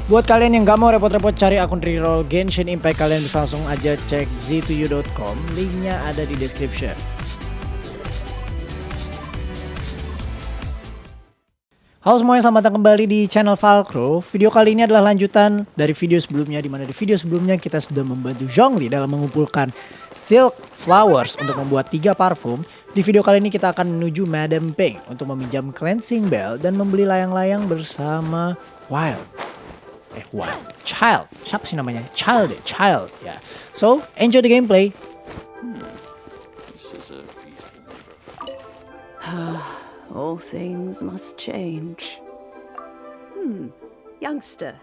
Buat kalian yang gak mau repot-repot cari akun reroll Genshin Impact, kalian bisa langsung aja cek z2u.com, linknya ada di description. Halo semuanya, selamat datang kembali di channel Falkro. Video kali ini adalah lanjutan dari video sebelumnya, di mana di video sebelumnya kita sudah membantu Zhongli dalam mengumpulkan silk flowers untuk membuat 3 parfum. Di video kali ini kita akan menuju Madam Pink untuk meminjam cleansing bell dan membeli layang-layang bersama Child. Siapa sih namanya? Child ya. So, enjoy the gameplay. This is a peaceful neighborhood. All things must change. Youngster,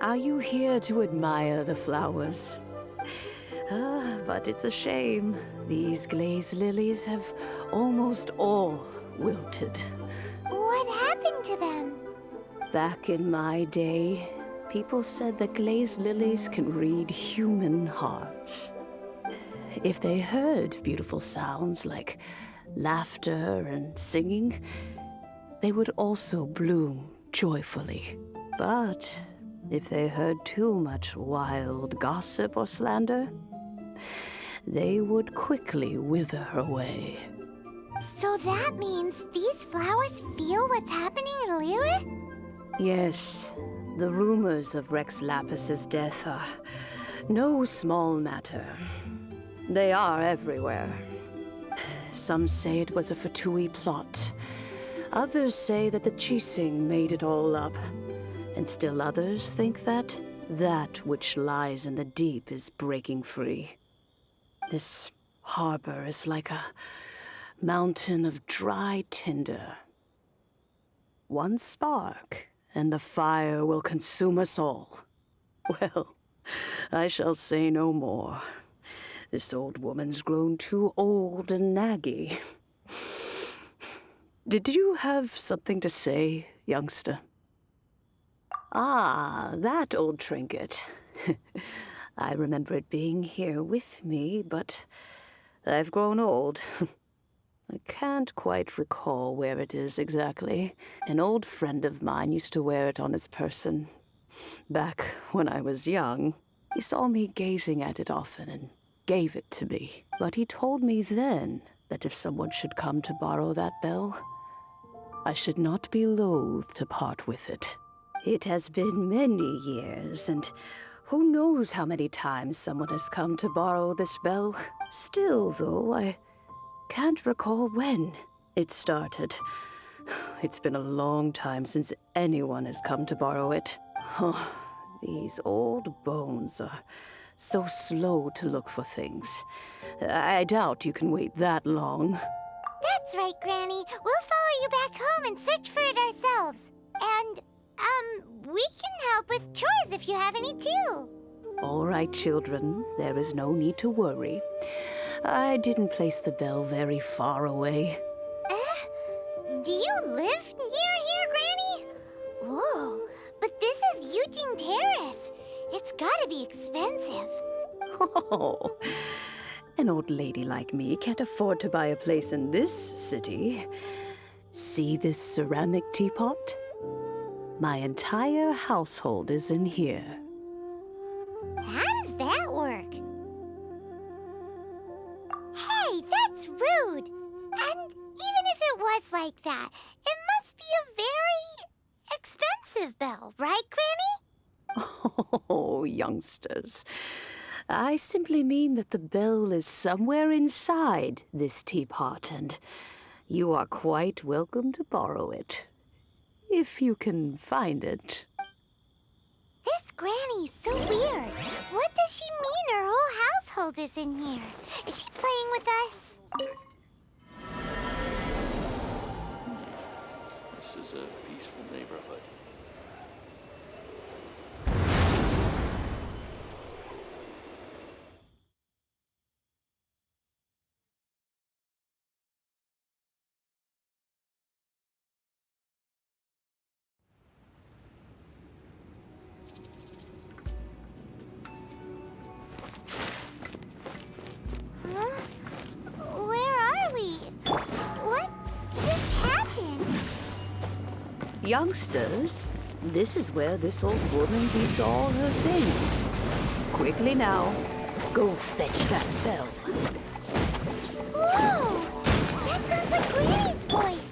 are you here to admire the flowers? But it's a shame. These glazed lilies have almost all wilted. What happened to them? Back in my day, people said that glazed lilies can read human hearts. If they heard beautiful sounds like laughter and singing, they would also bloom joyfully. But if they heard too much wild gossip or slander, they would quickly wither away. So that means these flowers feel what's happening in Liyue? Yes, the rumors of Rex Lapis's death are no small matter. They are everywhere. Some say it was a Fatui plot. Others say that the Chising made it all up. And still others think that which lies in the deep is breaking free. This harbor is like a mountain of dry tinder. One spark, and the fire will consume us all. Well, I shall say no more. This old woman's grown too old and naggy. Did you have something to say, youngster? Ah, that old trinket. I remember it being here with me, but I've grown old. I can't quite recall where it is exactly. An old friend of mine used to wear it on his person. Back when I was young, he saw me gazing at it often and gave it to me. But he told me then that if someone should come to borrow that bell, I should not be loath to part with it. It has been many years, and who knows how many times someone has come to borrow this bell. Still, though, I can't recall when it started. It's been a long time since anyone has come to borrow it. Oh, these old bones are so slow to look for things. I doubt you can wait that long. That's right, Granny. We'll follow you back home and search for it ourselves. And, we can help with chores if you have any too. All right, children. There is no need to worry. I didn't place the bell very far away. Do you live near here, Granny? Whoa, but this is Eugene Terrace. It's gotta be expensive. Oh, an old lady like me can't afford to buy a place in this city. See this ceramic teapot? My entire household is in here. How does that work? Hey, that's rude. And even if it was like that, it must be a very expensive bell, right, Granny? Oh, youngsters. I simply mean that the bell is somewhere inside this teapot, and you are quite welcome to borrow it, if you can find it. This Granny's so weird. What does she mean her whole household is in here? Is she playing with us? This is a peaceful neighborhood. Huh? Where are we? What just happened? Youngsters, This is where this old woman keeps all her things. Quickly now, go fetch that bell. Whoa! That sounds like Granny's voice.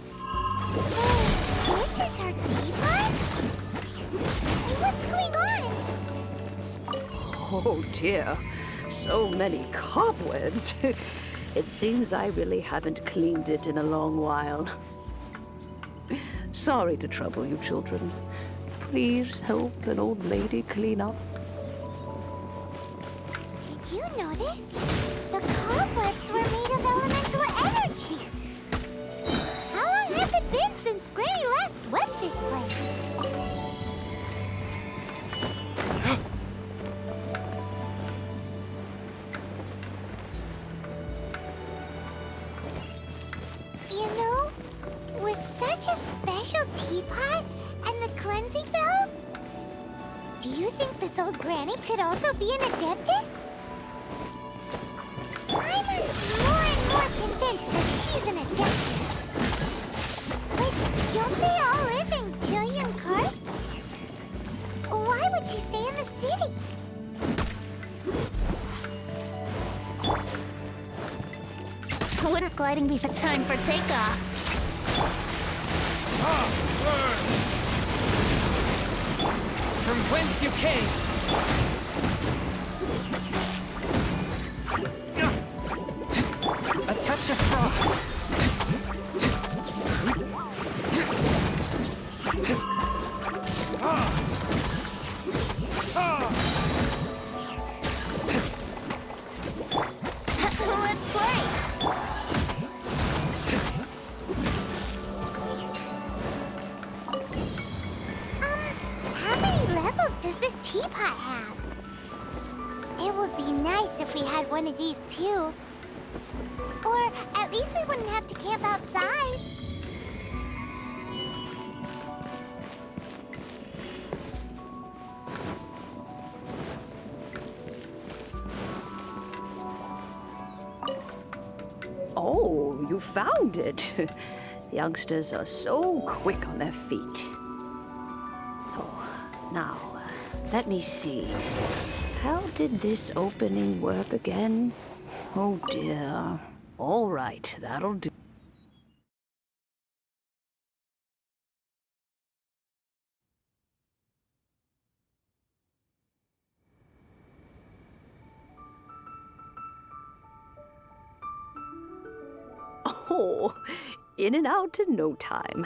So, this is her teapot? What's going on? Oh dear, so many cobwebs. It seems I really haven't cleaned it in a long while. Sorry to trouble you, children. Please help an old lady clean up. Did you notice? The cobwebs were made of elemental energy. How long has it been since Granny last swept this place? You know, with such a special teapot and the cleansing bell, do you think this old granny could also be an adeptus? I'm more and more convinced that she's an adeptus. But don't they all live in Julian Karst? Why would she stay in the city? Wouldn't gliding be time for takeoff? From whence you came? A touch of frost. Let's play! How many levels does this teapot have? It would be nice if we had one of these too. Or at least we wouldn't have to camp outside. Oh, you found it. Youngsters are so quick on their feet. Oh, now, let me see. How did this opening work again? Oh dear. All right, that'll do. Oh, in and out in no time.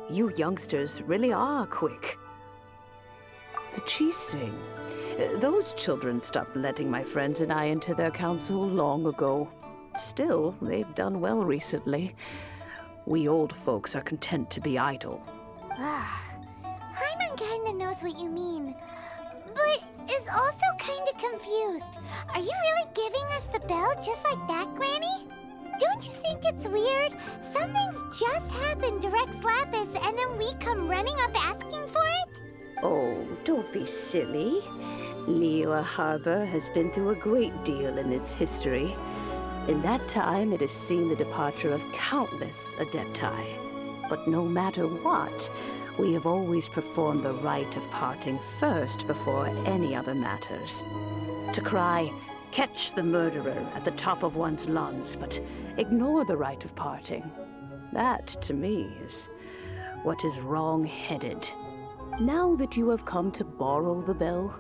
You youngsters really are quick. The Chising. Those children stopped letting my friends and I into their council long ago. Still, they've done well recently. We old folks are content to be idle. Hyman kinda knows what you mean, but is also kinda confused. Are you really giving us the bell just like that, Granny? Don't you think it's weird? Something's just happened to Rex Lapis and then we come running up asking for it? Oh, don't be silly. Liyue Harbor has been through a great deal in its history. In that time, it has seen the departure of countless adepti. But no matter what, we have always performed the rite of parting first before any other matters. To cry, "Catch the murderer" at the top of one's lungs, but ignore the rite of parting. That, to me, is what is wrong-headed. Now that you have come to borrow the bell,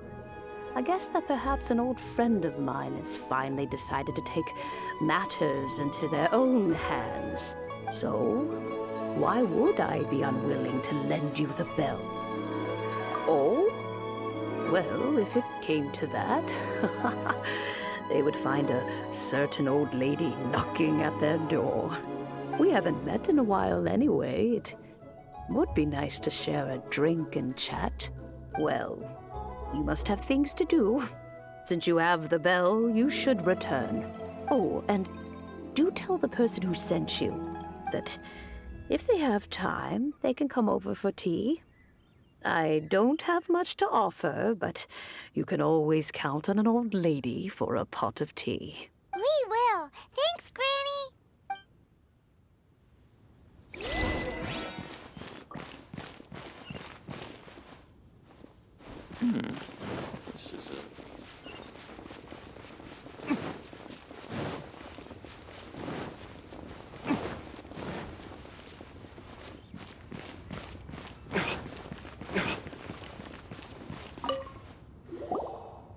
I guess that perhaps an old friend of mine has finally decided to take matters into their own hands. So, why would I be unwilling to lend you the bell? Oh? Well, if it came to that, they would find a certain old lady knocking at their door. We haven't met in a while anyway. It would be nice to share a drink and chat. Well, you must have things to do. Since you have the bell, you should return. Oh, and do tell the person who sent you that if they have time, they can come over for tea. I don't have much to offer, but you can always count on an old lady for a pot of tea. We will. Thanks, Granny. This is a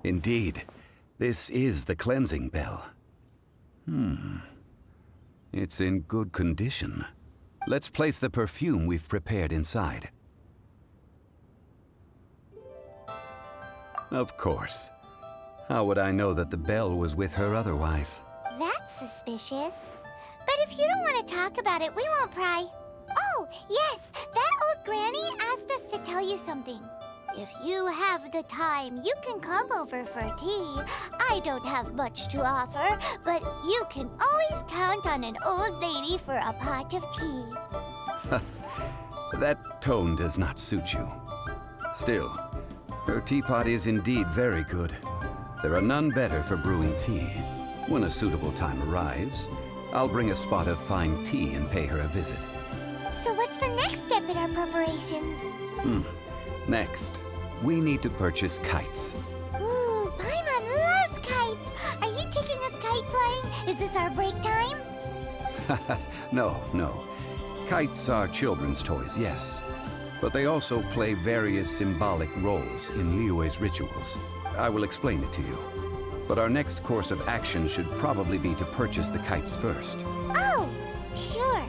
Indeed, this is the cleansing bell. It's in good condition. Let's place the perfume we've prepared inside. Of course. How would I know that the bell was with her otherwise? That's suspicious. But if you don't want to talk about it, we won't pry. Oh, yes, that old granny asked us to tell you something. If you have the time, you can come over for tea. I don't have much to offer, but you can always count on an old lady for a pot of tea. That tone does not suit you. Still, her teapot is indeed very good. There are none better for brewing tea. When a suitable time arrives, I'll bring a spot of fine tea and pay her a visit. So what's the next step in our preparations? Next, we need to purchase kites. Ooh, Paimon loves kites! Are you taking us kite flying? Is this our break time? No. Kites are children's toys, yes. But they also play various symbolic roles in Liyue's rituals. I will explain it to you. But our next course of action should probably be to purchase the kites first. Oh, sure.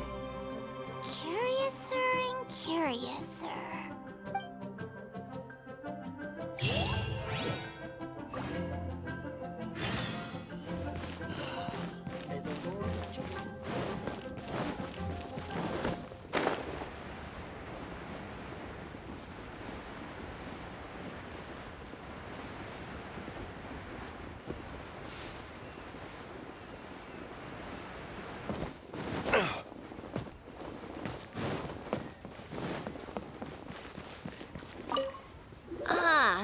Curiouser and curiouser.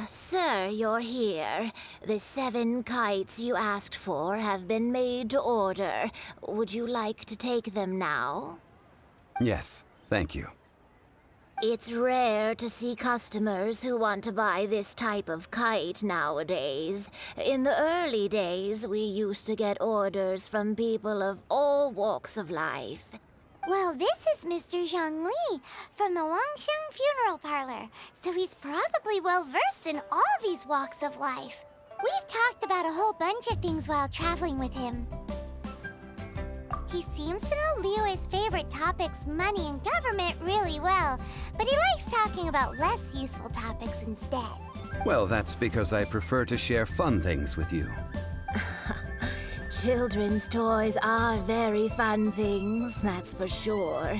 Sir, you're here. The 7 kites you asked for have been made to order. Would you like to take them now? Yes, thank you. It's rare to see customers who want to buy this type of kite nowadays. In the early days, we used to get orders from people of all walks of life. Well, this is Mr. Zhongli from the Wangsheng Funeral Parlor, so he's probably well-versed in all these walks of life. We've talked about a whole bunch of things while traveling with him. He seems to know Liyue's favorite topics, money and government, really well, but he likes talking about less useful topics instead. Well, that's because I prefer to share fun things with you. Children's toys are very fun things, that's for sure.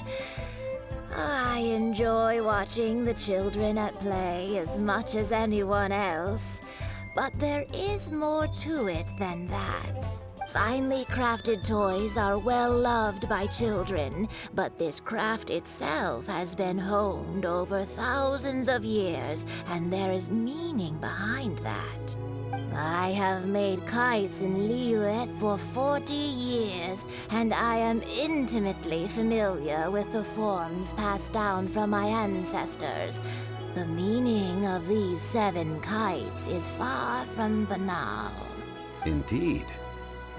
I enjoy watching the children at play as much as anyone else. But there is more to it than that. Finely crafted toys are well loved by children, but this craft itself has been honed over thousands of years, and there is meaning behind that. I have made kites in Liyue for 40 years, and I am intimately familiar with the forms passed down from my ancestors. The meaning of these 7 kites is far from banal. Indeed.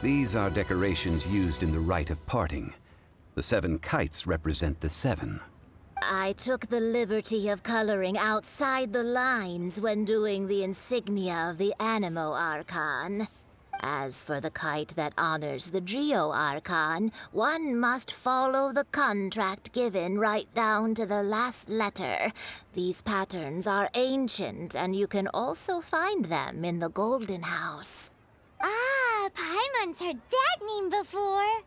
These are decorations used in the rite of parting. The 7 kites represent the 7. I took the liberty of coloring outside the lines when doing the insignia of the Animo Archon. As for the kite that honors the Geo Archon, one must follow the contract given right down to the last letter. These patterns are ancient, and you can also find them in the Golden House. Ah, Paimon's heard that name before.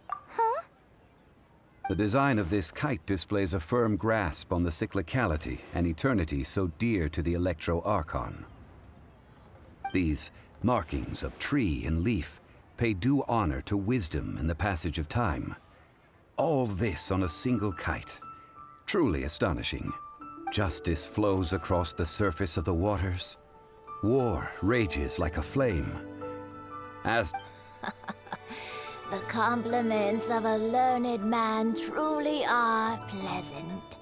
Huh? The design of this kite displays a firm grasp on the cyclicality and eternity so dear to the Electro Archon. These markings of tree and leaf pay due honor to wisdom and the passage of time. All this on a single kite. Truly astonishing. Justice flows across the surface of the waters. War rages like a flame. As The compliments of a learned man truly are pleasant.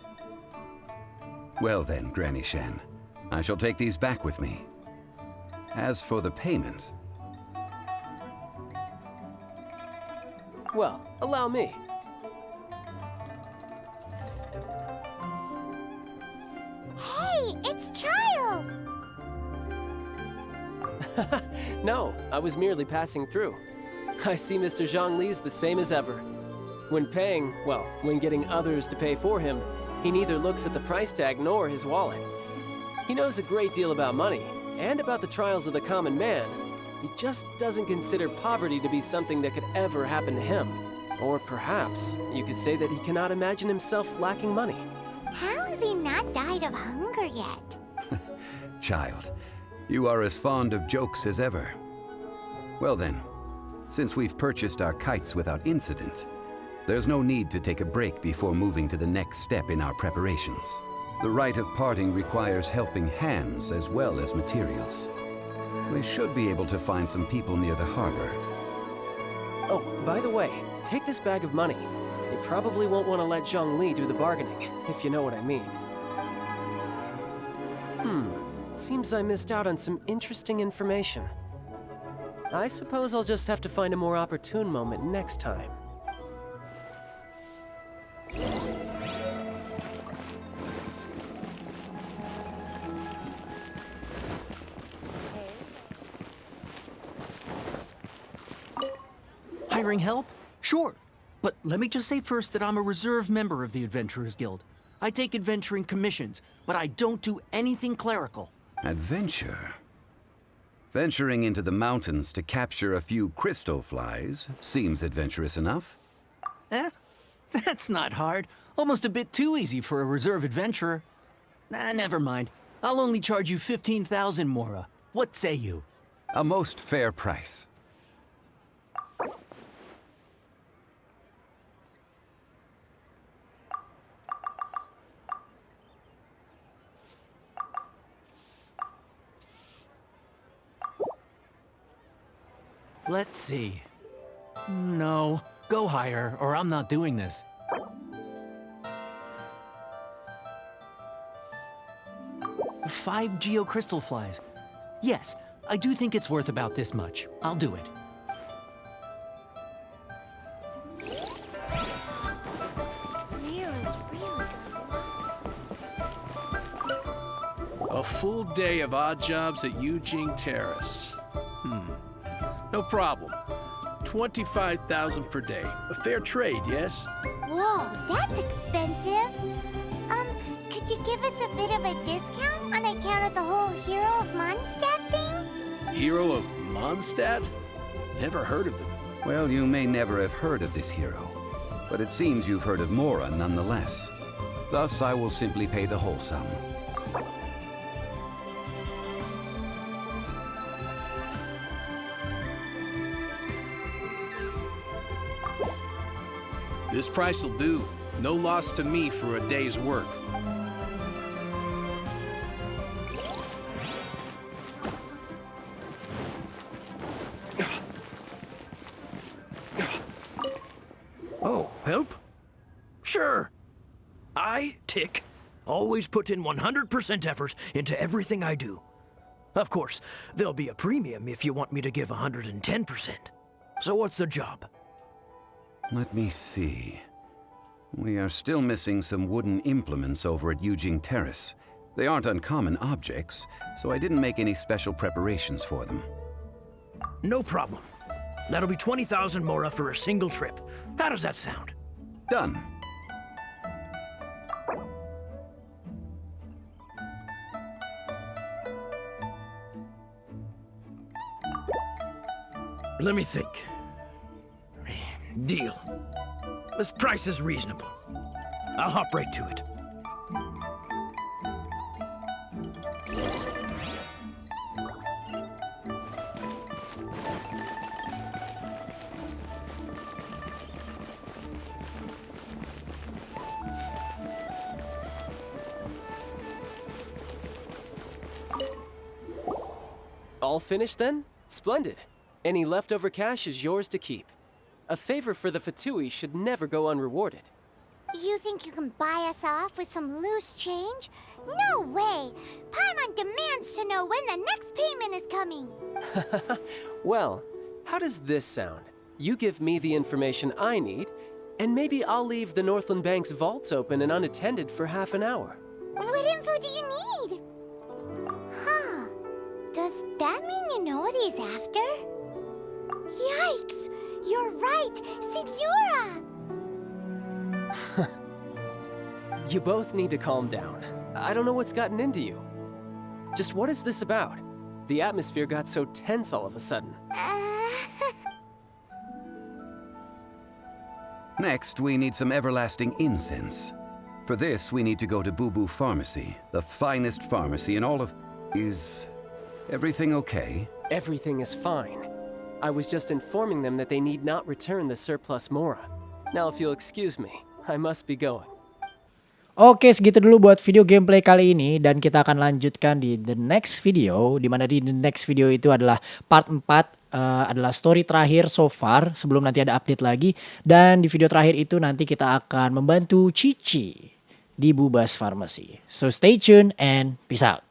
Well then, Granny Shen, I shall take these back with me. As for the payment, Well, allow me. Hey, it's Child! No, I was merely passing through. I see Mr. Zhongli's the same as ever. When paying, well, when getting others to pay for him, he neither looks at the price tag nor his wallet. He knows a great deal about money, and about the trials of the common man. He just doesn't consider poverty to be something that could ever happen to him. Or perhaps you could say that he cannot imagine himself lacking money. How has he not died of hunger yet? child, you are as fond of jokes as ever. Well then, since we've purchased our kites without incident, there's no need to take a break before moving to the next step in our preparations. The rite of parting requires helping hands as well as materials. We should be able to find some people near the harbor. Oh, by the way, take this bag of money. You probably won't want to let Zhongli do the bargaining, if you know what I mean. Seems I missed out on some interesting information. I suppose I'll just have to find a more opportune moment next time. Hiring help? Sure. But let me just say first that I'm a reserve member of the Adventurers Guild. I take adventuring commissions, but I don't do anything clerical. Adventure? Venturing into the mountains to capture a few crystal flies seems adventurous enough. That's not hard. Almost a bit too easy for a reserve adventurer. Never mind. I'll only charge you 15,000 Mora. What say you? A most fair price. Let's see. No, go higher, or I'm not doing this. Five geocrystal flies. Yes, I do think it's worth about this much. I'll do it. Nero's really A full day of odd jobs at Yujing Terrace. No problem. 25,000 per day. A fair trade, yes? Whoa, that's expensive. Could you give us a bit of a discount on account of the whole Hero of Mondstadt thing? Hero of Mondstadt? Never heard of them. Well, you may never have heard of this hero, but it seems you've heard of Mora nonetheless. Thus, I will simply pay the whole sum. This price will do. No loss to me for a day's work. Oh, help? Sure. I, Tick, always put in 100% effort into everything I do. Of course, there'll be a premium if you want me to give 110%. So what's the job? Let me see. We are still missing some wooden implements over at Yujing Terrace. They aren't uncommon objects, so I didn't make any special preparations for them. No problem. That'll be 20,000 Mora for a single trip. How does that sound? Done. Let me think. Deal. This price is reasonable. I'll hop right to it. All finished then? Splendid. Any leftover cash is yours to keep. A favor for the Fatui should never go unrewarded. You think you can buy us off with some loose change? No way! Paimon demands to know when the next payment is coming. Well, how does this sound? You give me the information I need, and maybe I'll leave the Northland Bank's vaults open and unattended for half an hour. What info do you need? Huh. Does that mean you know what he's after? Yikes! You're right! Signora! You both need to calm down. I don't know what's gotten into you. Just what is this about? The atmosphere got so tense all of a sudden. Next, we need some everlasting incense. For this, we need to go to Boo Boo Pharmacy, the finest pharmacy in all of... Is everything okay? Everything is fine. I was just informing them that they need not return the surplus Mora. Now if you'll excuse me, I must be going. Oke, segitu dulu buat video gameplay kali ini, dan kita akan lanjutkan di the next video, dimana di the next video itu adalah part 4, adalah story terakhir so far sebelum nanti ada update lagi, dan di video terakhir itu nanti kita akan membantu Cici di Bubas Pharmacy. So stay tuned and peace out.